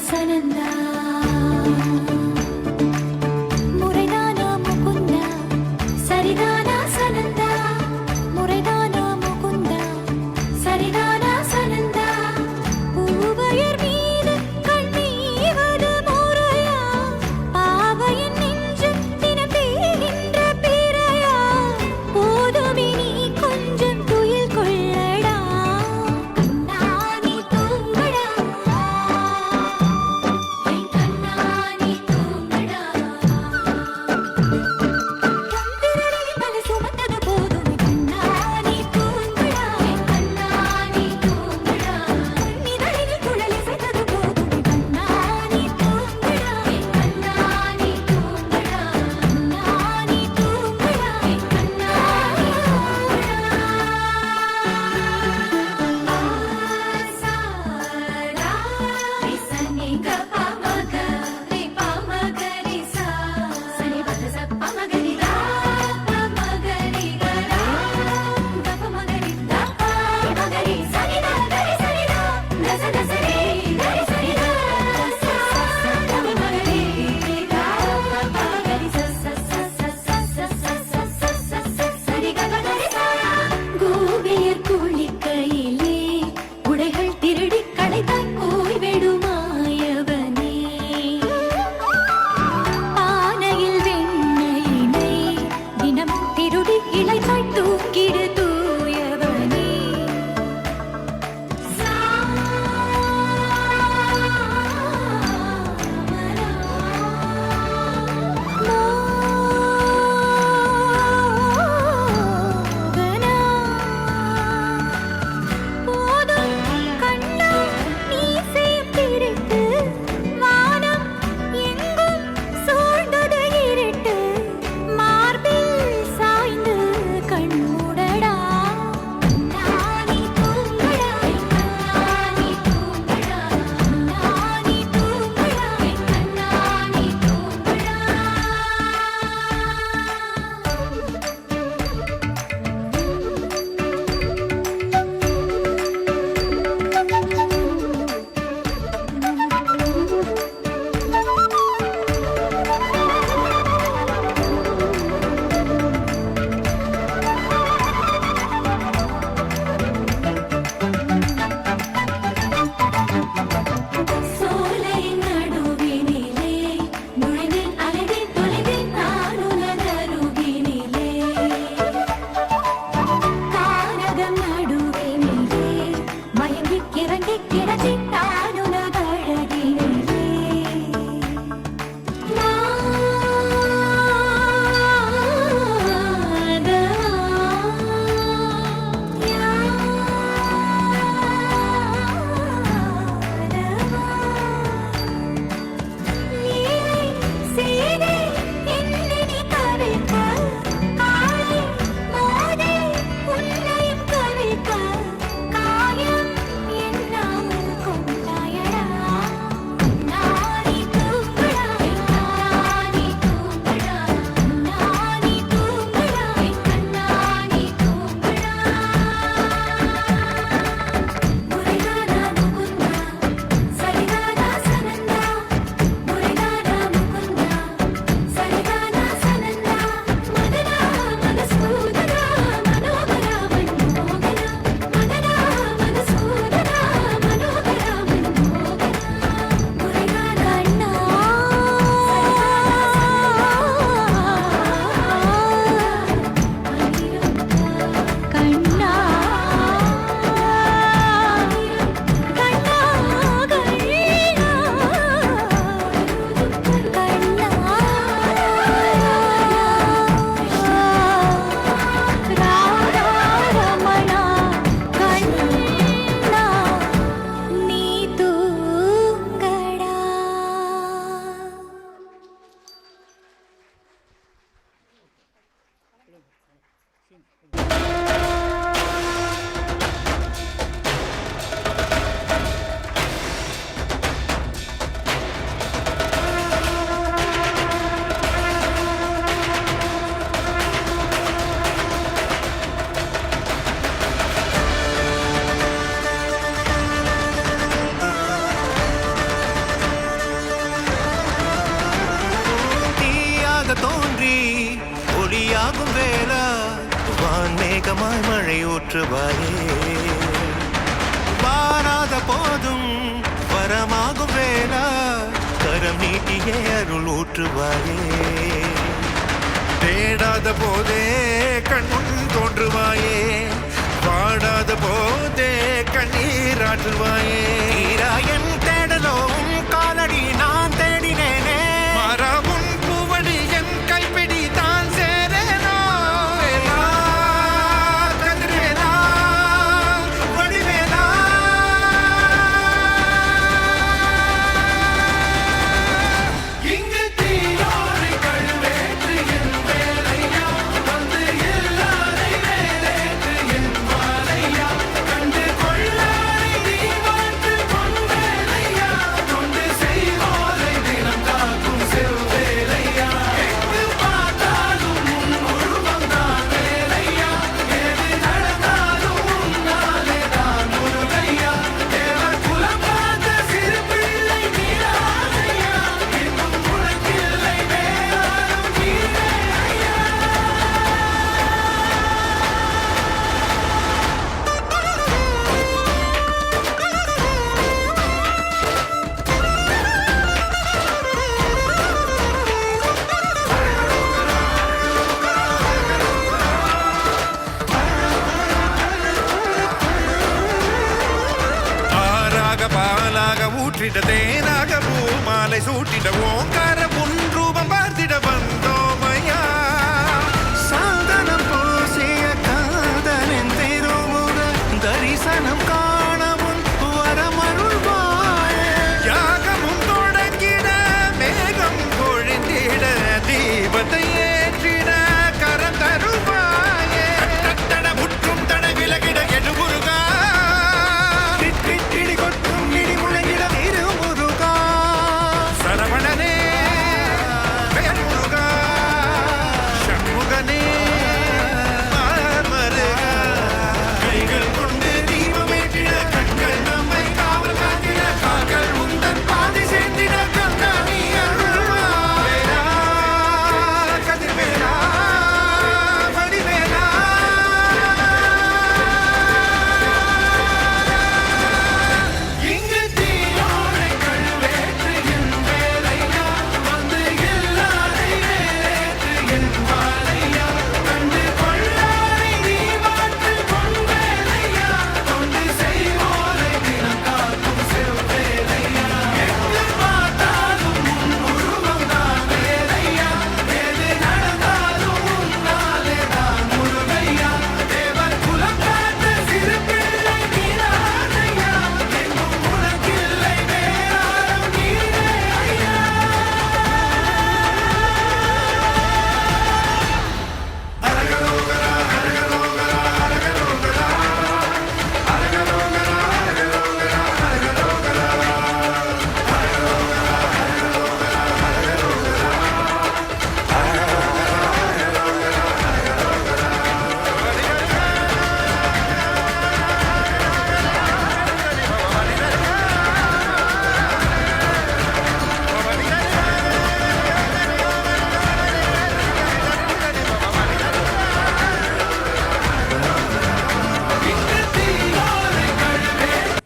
சனந்தா முறைதானா முகுந்தா சரிதானா சனந்தா முறைதானா முகுந்தா சரிதானா சனந்தா பூவையர் மீது கண்ணீவது முறையா பாவையின் நெஞ்சு தினம் தேகின்ற பிறையா போதுமே நீ கொஞ்சம் துயில் கொள்ளடா கண்ணானி தூங்கடா கண்ணானி மேகமாய் மழை ஊற்றுவாயே வாராத போதும் வரமாகும் வேளா கரம் நீட்டியே அருள் ஊற்றுவாயே தேடாத போதே கண்முன் தோன்றுவாயே வாடாத போதே கண்ணீராற்றுவாயே என் தேடலும் காலடி நான் தேடினேனே மாறாவும் பூவடி என் கைப்பிடி தான் சேரேனோ வேலா கதிர்வேலா வடிவேலா இங்கு தீயோரை கழுவேற்று என் வேலையா வந்து எல்லாரை வேலேற்று என் வாழையா கண்டு கொள்ளாரை நீ வாழ்த்து பொன் வேலையா கொண்டு செய்வோரை தினம் காக்கும் செவ்வேலையா எங்கு பார்த்தாலும் உன் உருவம் தான் வேலையா எது நடந்தாலும் உன்னாலே தான் முருகையா தேவர் குலம் பார்த்த சிறு பிள்ளை நீராதையா இன்னும் உனக்கில்லை வேறாரும் நீரே ஐயா ஆறாக பாலாக ஊற்றிட தேனாக பூமாலை சூட்டிட ஓங்கார உன் ரூபம் பார்த்திட வந்தோமையா சாதனம் பூசிய காதலின் திருமுக தரிசனம் காணவும் வரமருள்வாயே யாகமும் தொடங்கிட மேகம் பொழிந்திட தீபத்தை ஏற்றிட கரம் தருவாயே தட முற்றும் தட விலகிட எடுமுருகா இடி கொட்டும் இடி முழங்கிட திருமுருகா சரவணனே வேல்முருகா சண்முகனே மாமருகா கைகள் கொண்டு தீபமேற்றிட கண்கள் நம்மை காவல் காத்திட கால்கள் உந்தன் பாதை சேர்ந்திட கண்ணாடி அருள்வாயா கதிர்வேலா வடிவேலா இங்கு தீயோரை கழுவேற்று என் வேலையா வந்து எல்லாரை வேலேற்று என் வாழையா கண்டு கொள்ளாரை நீ வாழ்த்து பொன் வேலையா கொண்டு செய்வோரை தினம் காக்கும் செவ்வேலையா எங்கு பார்த்தாலும் உன் உருவம் தான் வேலையா எது நடந்தாலும் உன்னாலே தான் முருகையா தேவர் குலம் காத்த சிறு பிள்ளை நீராதையா எங்கும் உனக்கில்லை வேறாரும் நீரே ஐயா இங்கு தீயோரை கழுவேற்று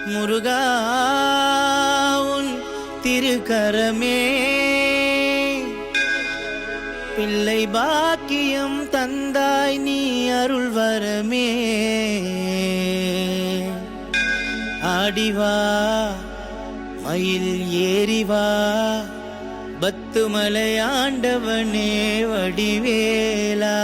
முருகா உன் திருக்கரமே பிள்ளை பாக்கியம் தந்தாய் நீ அருள் வரமே ஆடிவா மயில் ஏறிவா பத்துமலை ஆண்டவனே வடிவேலா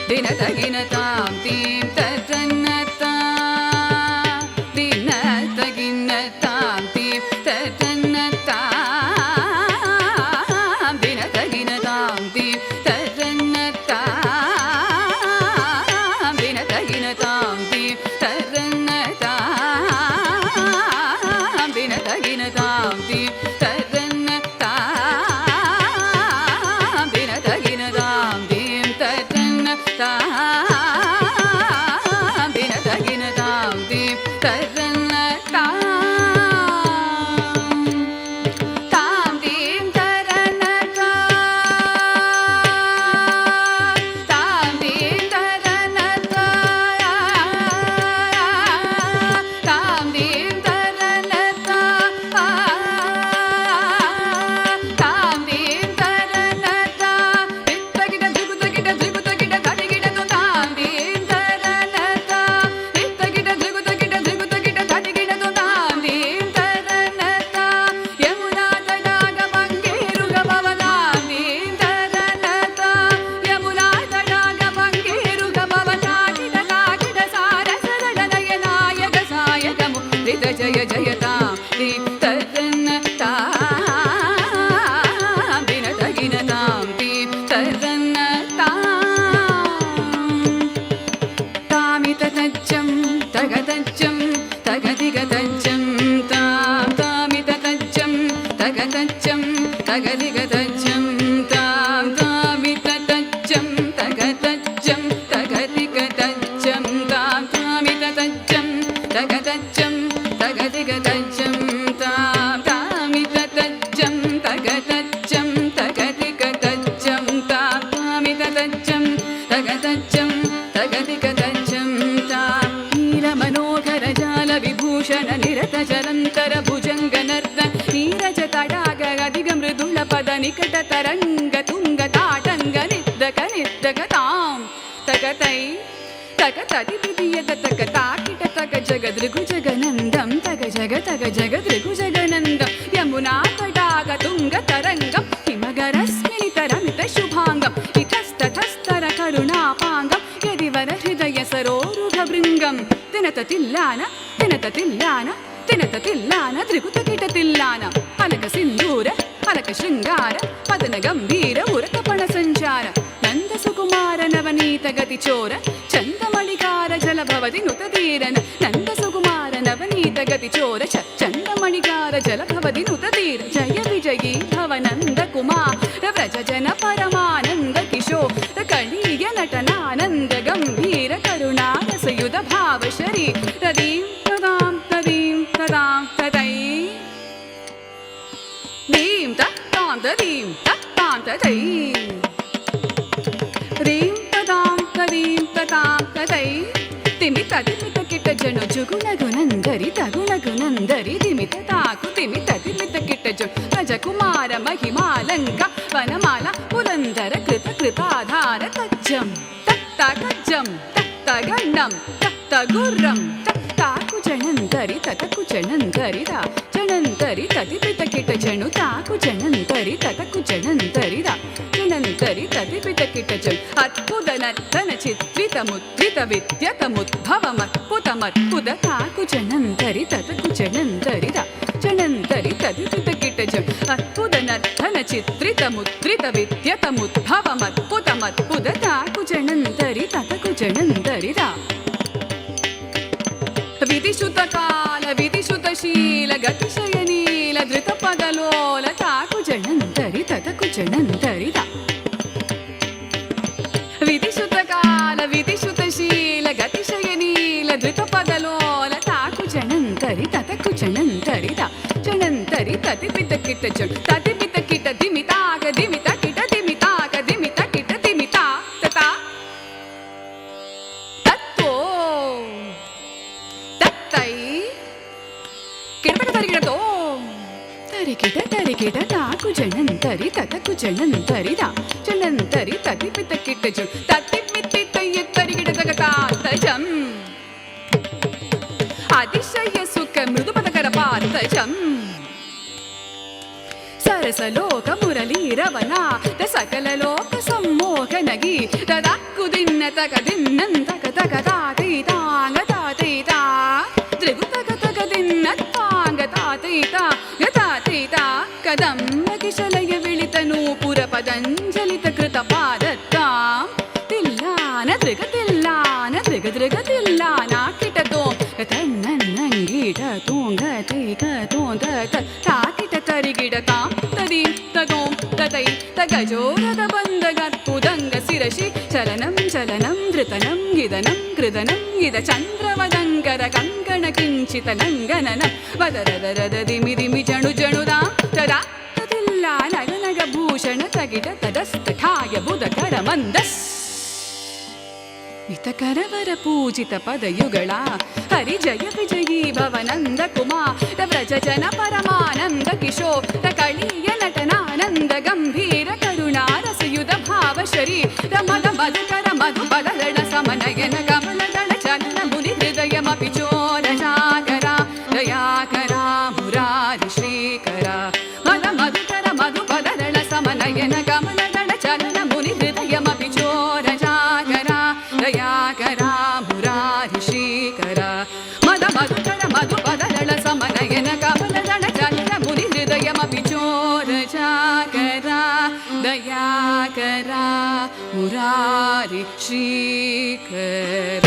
ದಿನ ತಗಿನ ತಾಂ ತೀಂ ತನ್ನ ದಿನ ತಗಿನ ತಾಂ ತೀಂ ತನ್ನ ದಿನ ತಗಿನ ತಾಂ ತೀಂ ತನ್ನ ದಿನ ತಗಿನ ತಾಂ ತೀಂ ತನ್ನ ದಿನ ತಗಿನ ತಾಂ ತೀಂ ತನ್ನ ದಿನ ತಗಿನ ತಾಂ ತೀಂ ತನ್ನ ದಿನ ತಗಿನ ತಾಂ ತೀಂ ತನ್ನ ತಾಂ ತೀಂ ತರನ ತಾಂ ತೀಂ ತರನ ತಾಂ ತೀಂ ತರನ ತಾಂ ತೀಂ ತರನ ಇತ್ತಗಿಡ ದ್ವಿಗುತಗಿಡ ದ್ವಿಗುತಗಿಡ ತಡಿಗಿಡದು ತಾಂ ತೀಂ ತರನ ಇತ್ತಗಿಡ ದ್ವಿಗುತಗಿಡ ದ್ವಿಗುತಗಿಡ ತಡಿಗಿಡದು ತಾಂ ತೀಂ ತರನ ಯಮುನಾ ತಡಾಗ ಬಂಗೇರುಗ ಭವತಾಂ ತೀಂ ತರನ ಯಮುನಾ ತಡಾಗ ಬಂಗೇರುಗ ಭವತಾಗಿಡ ಕಾಗಿಡ ಸಾರಸದ ನಯನಾಯಕ ಸಾಯಕ ಮುದ್ರಿತ ಜಯ ಜಯತಾಂ ತೀಂ ತರನ ದಿನ ತಗಿನ ತಾಂ ತೀಂ ತರನ ತಾಮಿತ ತಜ್ಜಂ ತಗತಜ್ಜಂ ತಗದಿಗ ತಜ್ಜಂ ತಾಂ ತಾಮಿತ ತಜ್ಜಂ ತಗತಜ್ಜಂ ತಗದಿಗ ತಜ್ಜಂ ತಾಂ ತಾಮಿತ ತಜ್ಜಂ ತಗತಜ್ಜಂ ತಗದಿಗ ತಜ್ಜಂ ತಾಂ ತಾಮಿತ ತಜ್ಜಂ ತಗತಜ್ಜಂ ತಗದಿಗ ತಜ್ಜಂ ತಾಂ ತಾಮಿತ ತಜ್ಜಂ ತಗತಜ್ಜಂ ತಗದಿಗ ತಜ್ಜಂ ತಾಂ ತಾಮಿತ ತಜ್ಜಂ ತಗತಜ್ಜಂ ತಗದಿಗ ತಜ್ಜಂ ತಾಂ ನೀಲ ಮನೋಹರ ಜಾಲ ವಿಭೂಷಣ ನಿರತ ಜಲಂತರ ಭುಜಂಗ ನರ್ದ ನೀರಜ ತಡಾಗ ಅಧಿಗ ಮೃದುಳ ಪದ ನಿಕಟ ತರಂಗ ತುಂಗ ತಾಟಂಗ ನಿದ್ದಕ ನಿದ್ದಕ ತಾಂ ತಗತೈ ತಗ ತದಿ ಬಿದಿಯದ ತಗ ತಾಕಿಟ ತಗ ಜಗದೃಗು ಜಗನಂದಂ ತಗ ಜಗದೃಗು ಜಗನಂದಂ ಯಮುನಾ ತಡಾಗ ತುಂಗ ತರಂಗಂ ಹಿಮಗರಸ್ಮಿನಿ ತರಮಿತ ಶುಭಾಂಗಂ ಇತಸ್ತತಸ್ತರ ಕರುಣಾಪಾಂಗಂ ಯದಿವರ ಹೃದಯ ಸರೋರುಢ ಭೃಂಗಂ ತಿನತ ತಿಲ್ಲಾನ ತ್ರಿಕುತ ಕಿಟ ತಿಲ್ಲಾನ ಅಲಕ ಸಿಂಧೂರ ಅಲಕ ಶೃಂಗಾರ ಪದನ ಗಂಭೀರ ಉರಕಪಣ ಸಂಚಾರ ನಂದ ಸುಕುಮಾರ ನವನೀತ ಗತಿ ಚೋರ ಚಂದಮಣಿಕಾರ ಜಲಭವತಿ ನುತತೀರನ ನಂದ ಸುಕುಮಾರ ನವನೀತ ಗತಿ ಚೋರ ಚಂದಮಣಿಕಾರ ಜಲಭವತಿ ನುತತೀರ ಜಯ ವಿಜಯೀ ಭವನಂದ ಕುಮಾರ ವ್ರಜ ಜನ ಪರಮಾನಂದ ಕಿಶೋರ ಕಳೀಯ ನಟನಾನಂದ ಗಂಭೀರ ಕರುಣಾರಸಯುಧ ಭಾವ ಶರೀ ತದೀಂ ತದಾಂ ತದೀಂ ತದಾಂ ತದೈ ದೀಂ ತತ್ತಾಂ ತದೀಂ ತತ್ತಾಂ ತದೈ ರೀಂ ತದಾಂ ತದೀಂ ತತಾಂ ತದೈ ತಿಮಿತ ತಿಮಿತ ಕಿಟ ಜನು ಜುಗುಣಗುನಂದರಿ ತಗುಣಗುನಂದರಿ ತಿಮಿತ ತಾಕು ತಿಮಿತ ತಿಮಿತ ಕಿಟ ಜು ರಜಕುಮಾರ ಮಹಿಮಾಲಂಕ ವನಮಾಲ ಪುರಂದರ ಕೃತ ಕೃಪಾಧಾರ ತಜ್ಜಂ ತತ್ತಗಜ್ಜಂ ತತ್ತಗಣ್ಣಂ ತತ್ತಗುರ್ರಂ ತಾಕು ಜಣಂತರಿ ತತಕು ಜಣಂತರಿ ರಾ ಜಣಂತರಿ ತದಿಪಿತ ಕಿಟ ಜಣು ತಾಕು ಜಣಂತರಿ ತತಕು ಜಣಂತರಿ ರಾ ಜಣಂತರಿ ತದಿಪಿತ ಕಿಟ ಜಣು ಅದ್ಭುತ ನರ್ತನ ಚಿತ್ರಿತ ಮುದ್ರಿತ ವಿದ್ಯತ ಮುದ್ಭವಮದ್ಭುತ ಮದ್ಭುತ ತಾಕು ಜಣಂತರಿ ತತಕು ಜಣಂತರಿ ರಾ ಜಣಂತರಿ ತದಿಪಿತ ಕಿಟ ಜಣು ಅದ್ಭುತ ನರ್ತನ ಚಿತ್ರಿತ ಮುದ್ರಿತ ವಿದ್ಯತ ಮುದ್ಭವಮದ್ಭುತ ಮದ್ಭುತ ತಾಕು ಜಣಂತರಿ ತತಕು ಜಣಂತರಿ ರಾ ವಿಧಿಸುತ ಕಾಲ ವಿಧಿಸುತ ಶೀಲ ಗತಿಶಯ ನೀಲ ಧೃತ ಪದಲೋಲ ತಾಕು ಜಣಂತರಿ ತತಕು ಜಣಂತರಿ ರಾ ವಿಧಿಸುತ ಕಾಲ ವಿಧಿಸುತ ಶೀಲ ಗತಿಶಯ ನೀಲ ಧೃತ ಪದಲೋಲ ತಾಕು ಜಣಂತರಿ ತತಕು ಜಣಂತರಿ ರಾ ಜಣಂತರಿ ತತಿಪಿತ ಕಿಟ ಜಣು ತತಿಪಿತ ಕಿಟ ದಿಮಿತಾಗ ದಿಮಿತ ಕಿಟ ದಿಮಿತಾಗ ದಿಮಿತ ಕಿಟ ದಿಮಿತಾ ತತಾ ತತ್ತೋ ತತ್ತೈ ಕಿಡಪಟ ತರಿಗಿಡತೋ ತರಿಗಿಡ ತರಿಗಿಡ ತಾಕು ಜಣಂತರಿ ತತಕು ಜಣಂತರಿ ರಾ ಜಣಂತರಿ ತತಿಪಿತ ಕಿಟ ಜಣು ತತಿಮಿತಿ ತಯ್ಯ ತರಿಗಿಡ ತಗತಾ ತಜಂ அதிசய சுக மிருதுபதகர பார்த்தஜம் ಸರಸಲೋಕ ಮುರಳಿ ರವನ ಸಕಲ ಲೋಕ ಸಮ್ಮೋಹನಗಿ ತದಕ್ಕು ದಿನ್ನ तक दिन्नं तक तक तातीतांग तातीता त्रिगु तक तक दिन्नत्तांग तातीता गतातीता कदम्ब किशलय विलितनु पुर पदञ्जलित कृत पादत्तां तिल्लान दृग तिल्लान दृग दृग तिल्लाना किटतो तन्नन्नङ्गीट तोङ्ग तैक तोङ्ग ताकिट तरिगिडतां तदीं तगों तदै तगजोरद बन्धगर्पुदङ्ग शिरसि चलनं चलनं धृतनं गिदनं कृदनं गिद चन्द्रवदङ्कर कङ्कण किञ्चित नङ्गननं वदरदरद दिमि दिमि जणु जणुदा तदा तदिल्ला नग नग भूषण तगिड तदस्तठाय बुधकर मन्दस् मितकरवर पूजित पदयुಗಳ हरि जय विजयी भवनंद कुमार व्रज जन परमानंद किशोर कळीय नटनानंद गंभीर करुणा रसयुध भाव शरीर मद मधुकर मधुपदल समनयन कमल दल चलन मुनि हृदयमपि चोर जागरा दयाकरा मुरारि श्रीकरा मद मधुकर मधुपदल समनयन कमल दल चलन मुनि हृदयमपि चोर जागरा दयाकरा मुरारि श्रीकरा मद मधुकर मधुपदल समनयन कमलदल चलन मुनि हृदयमपि चोर जागरा दयाकरा मुरारि श्रीकरा